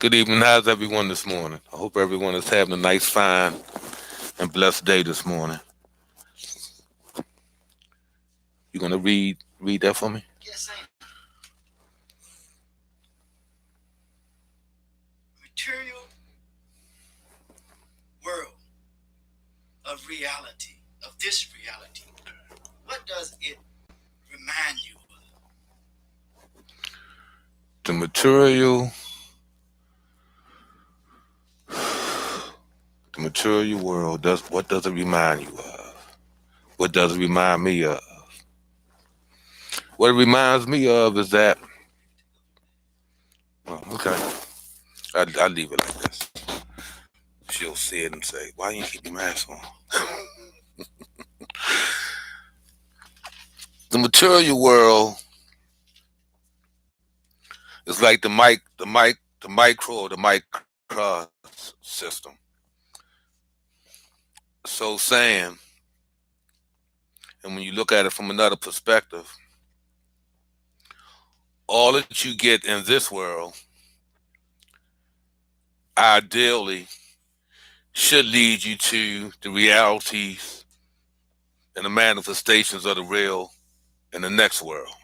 Good evening. How's everyone this morning? I hope everyone is having a nice, fine, and blessed day this morning. You gonna read that for me? Yes, I am. Material world of reality, of this reality. What does it remind you of? The material, the material world. Does what does it remind you of? What does it remind me of? What it reminds me of is that. Well, okay, I leave it like this. She'll see it and say, "Why you keep your mask on?" The material world is like the micro, the micro system. So saying, and when you look at it from another perspective, all that you get in this world, ideally, should lead you to the realities and the manifestations of the real in the next world,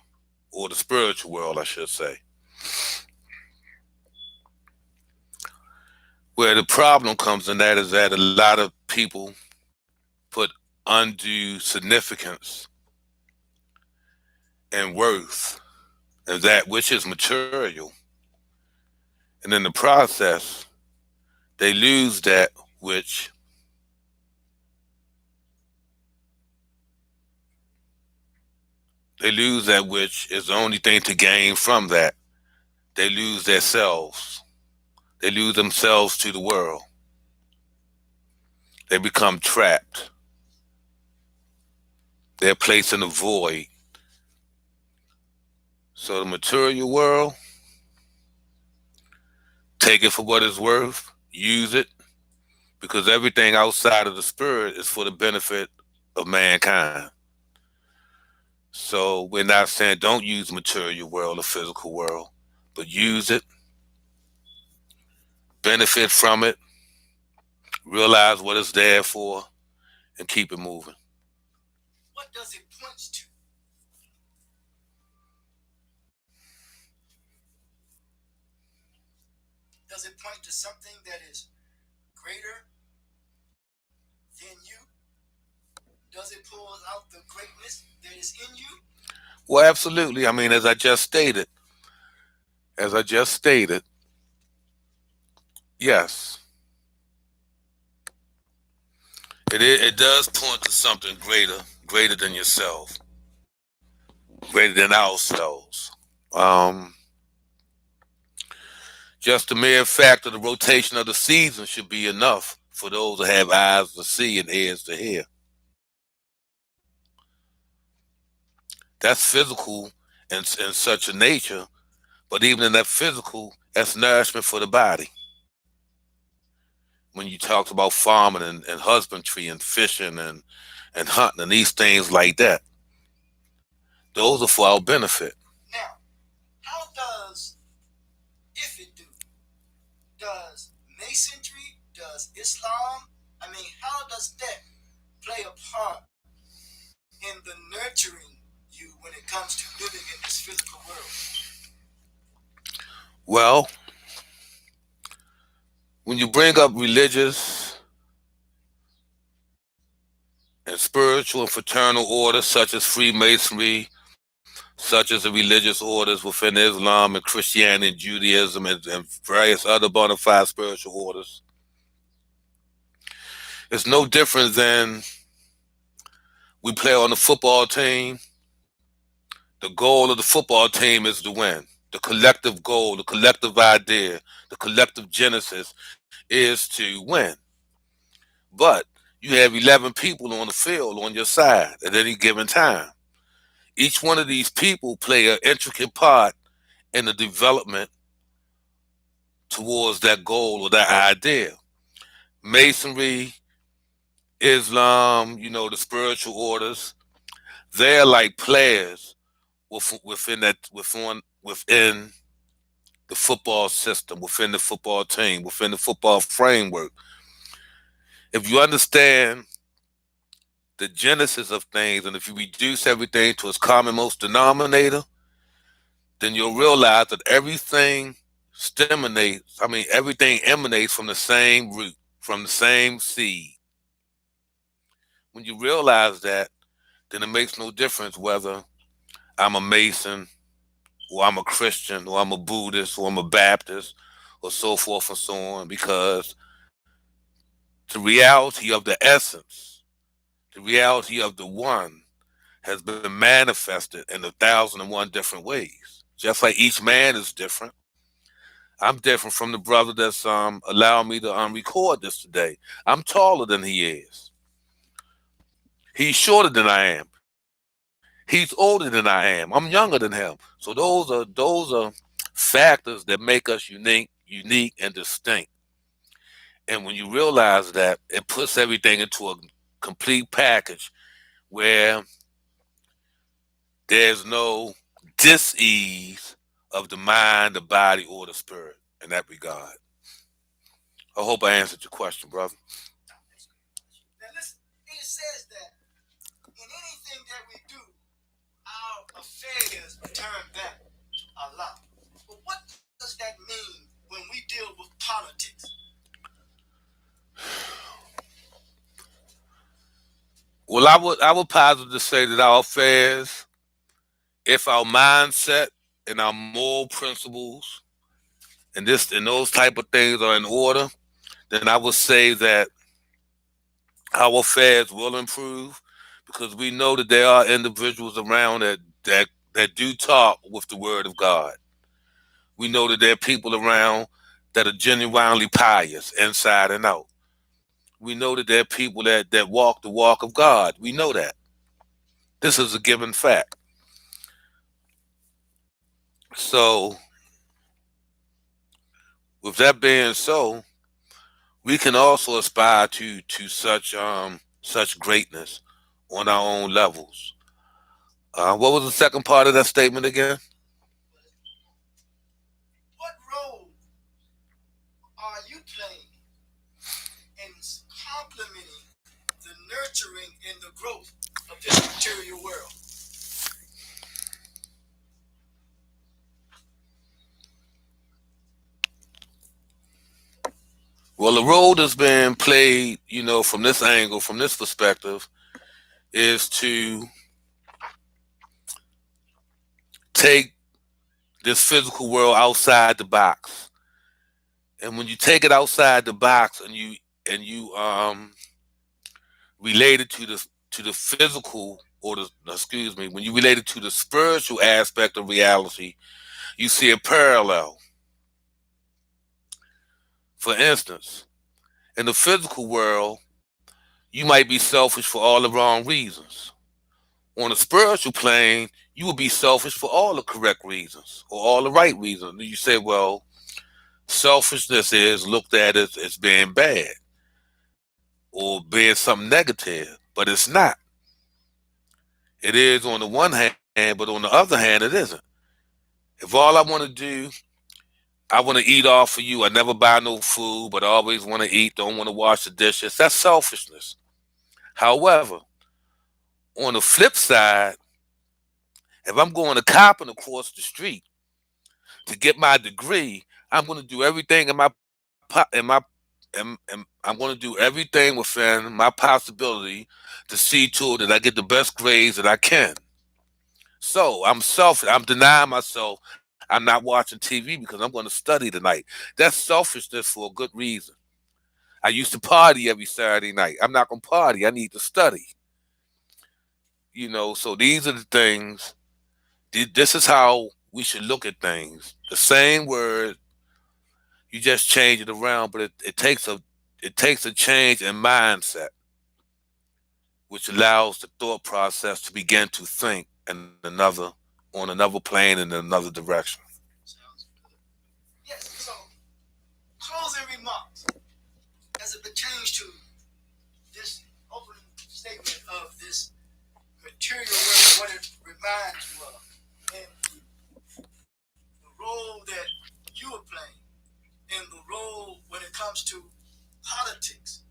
or the spiritual world, I should say. Where the problem comes in that is that a lot of people put undue significance and worth in that which is material. And in the process, they lose that which is the only thing to gain from that. They lose themselves. They lose themselves to the world. They become trapped. They're placed in a void. So the material world, take it for what it's worth, use it, because everything outside of the spirit is for the benefit of mankind. So we're not saying don't use material world or physical world, but use it, benefit from it, realize what it's there for, and keep it moving. What does it point to? Does it point to something that is greater than you? Does it pull out the greatness that is in you? Well, absolutely. I mean, as I just stated, yes, it does point to something greater than yourself, greater than ourselves. Um, just the mere fact of the rotation of the seasons should be enough for those that have eyes to see and ears to hear. That's physical in such a nature, but even in that physical, that's nourishment for the body. When you talk about farming and husbandry and fishing and hunting and these things like that, those are for our benefit. Now, how does, if it do, does masonry, does Islam, I mean, how does that play a part in the nurturing you when it comes to living in this physical world? Well, when you bring up religious and spiritual and fraternal orders such as Freemasonry, such as the religious orders within Islam and Christianity and Judaism and various other bona fide spiritual orders, it's no different than we play on the football team. The goal of the football team is to win. The collective goal, the collective idea, the collective genesis is to win. But you have 11 people on the field on your side at any given time. Each one of these people play an intricate part in the development towards that goal or that idea. Masonry, Islam, the spiritual orders, they're like players within the football system, within the football team, within the football framework. If you understand the genesis of things, and if you reduce everything to its common most denominator, then you'll realize that everything emanates from the same root, from the same seed. When you realize that, then it makes no difference whether I'm a Mason, or I'm a Christian, or I'm a Buddhist, or I'm a Baptist, or so forth and so on, because the reality of the essence, the reality of the one, has been manifested in 1,001 different ways. Just like each man is different, I'm different from the brother that's allowing me to record this today. I'm taller than he is. He's shorter than I am. He's older than I am. I'm younger than him. So those are factors that make us unique and distinct. And when you realize that, it puts everything into a complete package where there's no dis-ease of the mind, the body, or the spirit in that regard. I hope I answered your question, brother. Now listen, it says that in anything that we do, our affairs return back to Allah. But what does that mean when we deal with politics? Well, I would positively say that our affairs, if our mindset and our moral principles and those type of things are in order, then I would say that our affairs will improve, because we know that there are individuals around that do talk with the word of God. We know that there are people around that are genuinely pious inside and out. We know that there are people that walk the walk of God. We know that. This is a given fact. So, with that being so, we can also aspire to such greatness on our own levels. What was the second part of that statement again? What role are you playing in complementing the nurturing and the growth of this material world? Well, the role that's been played, from this angle, from this perspective, is to take this physical world outside the box. And when you take it outside the box and you relate it to the physical, or the excuse me, when you relate it to the spiritual aspect of reality, you see a parallel. For instance, in the physical world, you might be selfish for all the wrong reasons. On a spiritual plane, you will be selfish for all the correct reasons or all the right reasons. You say, well, selfishness is looked at as being bad or being something negative, but it's not. It is on the one hand, but on the other hand, it isn't. If all I want to do, I want to eat off of you, I never buy no food, but I always want to eat, don't want to wash the dishes, that's selfishness. However, on the flip side, if I'm going to copping across the street to get my degree, I'm going to do everything in I'm going to do everything within my possibility to see to it that I get the best grades that I can. So I'm selfish. I'm denying myself. I'm not watching TV because I'm going to study tonight. That's selfishness for a good reason. I used to party every Saturday night. I'm not going to party. I need to study. So these are the things. This is how we should look at things. The same word, you just change it around, but it takes a change in mindset, which allows the thought process to begin to think on another plane in another direction. Sounds good. Yes, so closing remarks as it pertains to this opening statement of this material world, what it reminds you of, and the role that you comes to politics,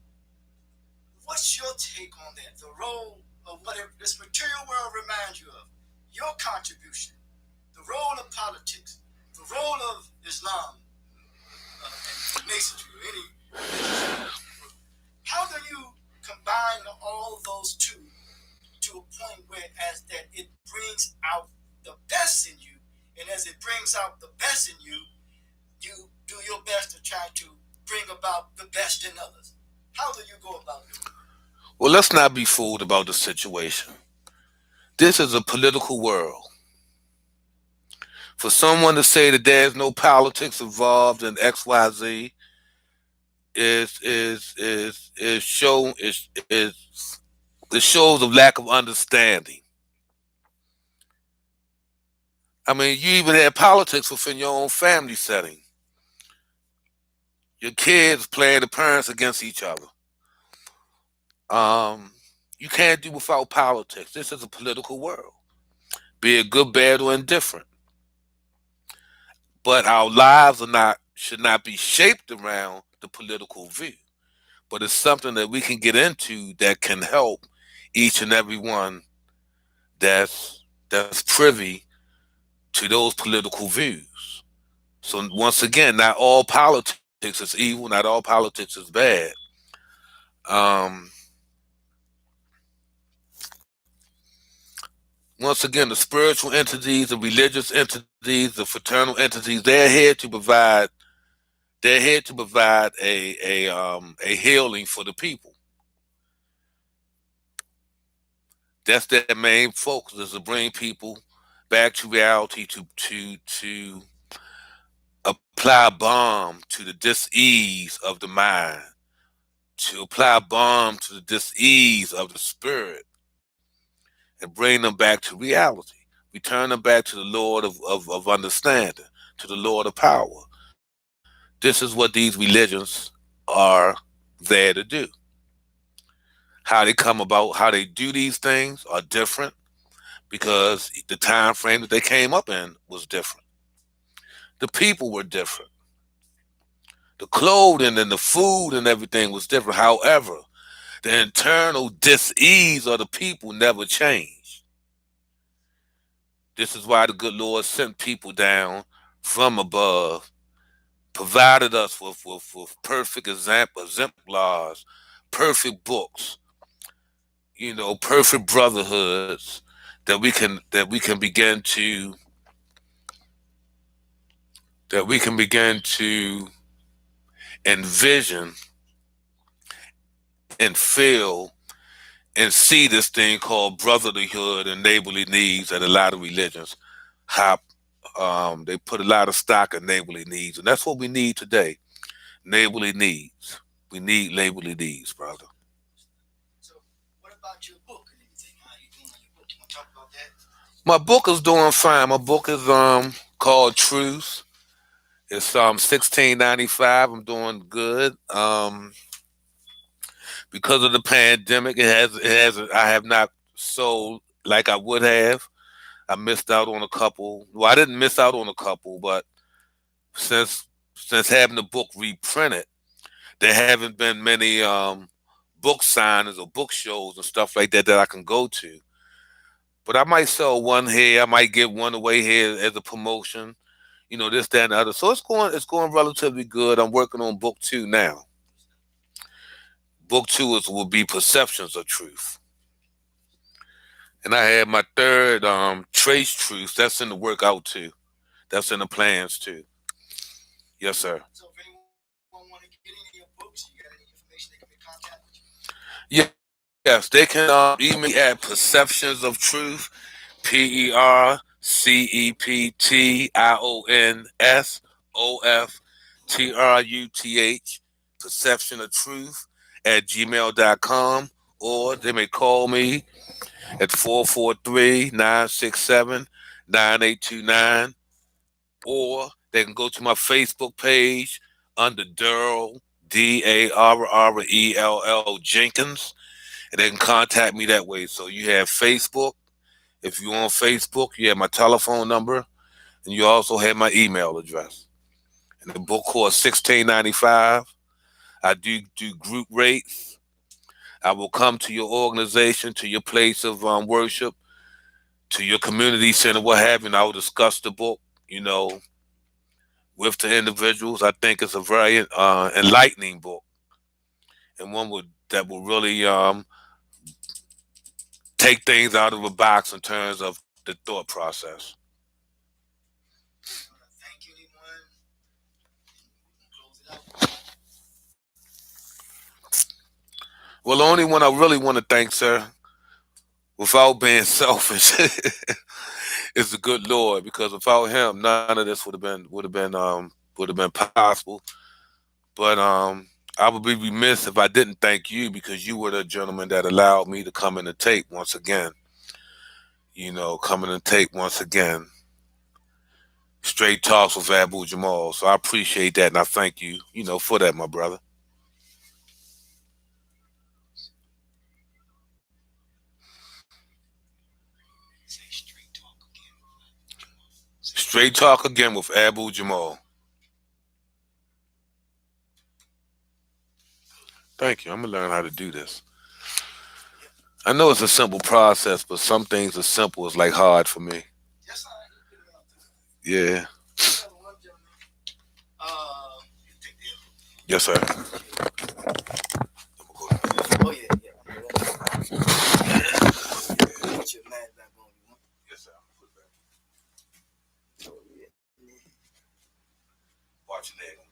what's your take on that? The role of whatever this material world reminds you of, your contribution, the role of politics, the role of Islam and Masonry or any religious group. How do you combine all those two to a point where as that it brings out the best in you, and as it brings out the best in you, you do your best to try to bring about the best in others? How do you go about doing it? Well, let's not be fooled about the situation. This is a political world. For someone to say that there's no politics involved in XYZ is show is the shows of lack of understanding. I mean, you even had politics within your own family setting. Your kids playing the parents against each other. Um, you can't do without politics. This is a political world, be it good, bad, or indifferent. But our lives are not should not be shaped around the political view. But it's something that we can get into that can help each and every one that's privy to those political views. So once again, not all politics is evil, not all politics is bad. Um, Once again, the spiritual entities, the religious entities, the fraternal entities, they're here to provide a healing for the people. That's their main focus, is to bring people back to reality, to apply balm to the dis-ease of the mind, to apply balm to the dis-ease of the spirit, and bring them back to reality. Return them back to the Lord of understanding, to the Lord of power. This is what these religions are there to do. How they come about, how they do these things are different because the time frame that they came up in was different. The people were different. The clothing and the food and everything was different. However, the internal dis-ease of the people never changed. This is why the good Lord sent people down from above, provided us with perfect exemplars, perfect books, perfect brotherhoods that we can begin to envision and feel and see this thing called brotherhood and neighborly needs that a lot of religions hop. They put a lot of stock in neighborly needs, and that's what we need today. Neighborly needs. We need neighborly needs, brother. So, what about your book and everything? How are you doing on your book? You want to talk about that? My book is doing fine. My book is called Truth. It's 16.95. I'm doing good. Because of the pandemic, I have not sold like I would have. I missed out on a couple. Well, I didn't miss out on a couple, but since since having the book reprinted, there haven't been many book signings or book shows and stuff like that that I can go to. But I might sell one here. I might give one away here as a promotion. This, that, and the other. So it's going relatively good. I'm working on book two now. Book two will be Perceptions of Truth. And I had my third Trace Truth. That's in the work out too. That's in the plans too. Yes, sir. So, if anyone want to get any of your books, you got any information they can make contact with you? Yes, they can email me at Perceptions of Truth, PerceptionSOFTruth, Perception of Truth at gmail.com, or they may call me at 443-967-9829, or they can go to my Facebook page under Darrell, Darrell Jenkins, and they can contact me that way. So you have Facebook. If you're on Facebook, you have my telephone number, and you also have my email address. And the book costs $16.95. I do group rates. I will come to your organization, to your place of worship, to your community center, what have you, and I will discuss the book, you know, with the individuals. I think it's a very enlightening book, and one that will really take things out of a box in terms of the thought process. Thank you, anyone. Close it out. Well, the only one I really want to thank, sir, without being selfish, is the good Lord. Because without Him, none of this would have been possible. But I would be remiss if I didn't thank you because you were the gentleman that allowed me to come in and tape once again. You know, coming and tape once again. Straight talks with Abu Jamal. So I appreciate that and I thank you, for that, my brother. Say straight talk again. Straight talk again with Abu Jamal. Thank you. I'm gonna learn how to do this. I know it's a simple process, but some things are simple is like hard for me. Yes, sir. You put it out there. Yeah. Another one, gentlemen. You take the other. Yes, sir. Oh yeah, yeah. Put your mat back on. Yes, sir. Oh yeah. Watch your leg.